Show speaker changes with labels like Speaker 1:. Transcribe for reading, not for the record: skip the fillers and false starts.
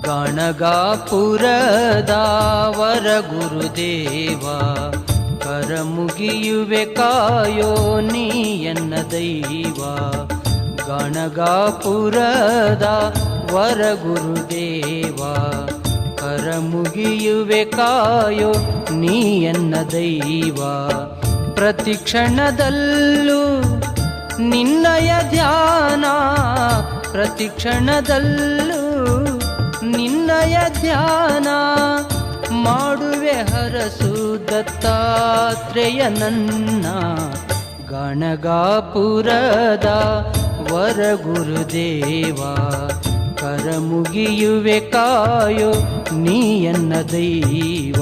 Speaker 1: ಗಣಗಾಪುರದ ವರ ಗುರುದೇವ ಕರ ಮುಗಿಯುವೆ ಕಾಯೋ ನೀ ಎನ್ನ ದೈವ. ಗಣಗಾಪುರದ ವರ ಗುರುದೇವ ಕರ ಮುಗಿಯುವೆ ಕಾಯೋ ನೀ ಎನ್ನ ದೈವ. ಪ್ರತಿ ಕ್ಷಣದಲ್ಲೂ ನಿನ್ನಯ ಧ್ಯಾನ, ಪ್ರತಿ ಕ್ಷಣದಲ್ಲೂ ನಿನ್ನಯ ಧ್ಯಾನ ಮಾಡುವೆ ಹರಸು ದತ್ತಾತ್ರೇಯ ನನ್ನ. ಗಣಗಾಪುರದ ವರ ಗುರುದೇವ ಕರ ಮುಗಿಯುವೆ ಕಾಯೋ ನೀ ಎನ್ನ ದೈವ.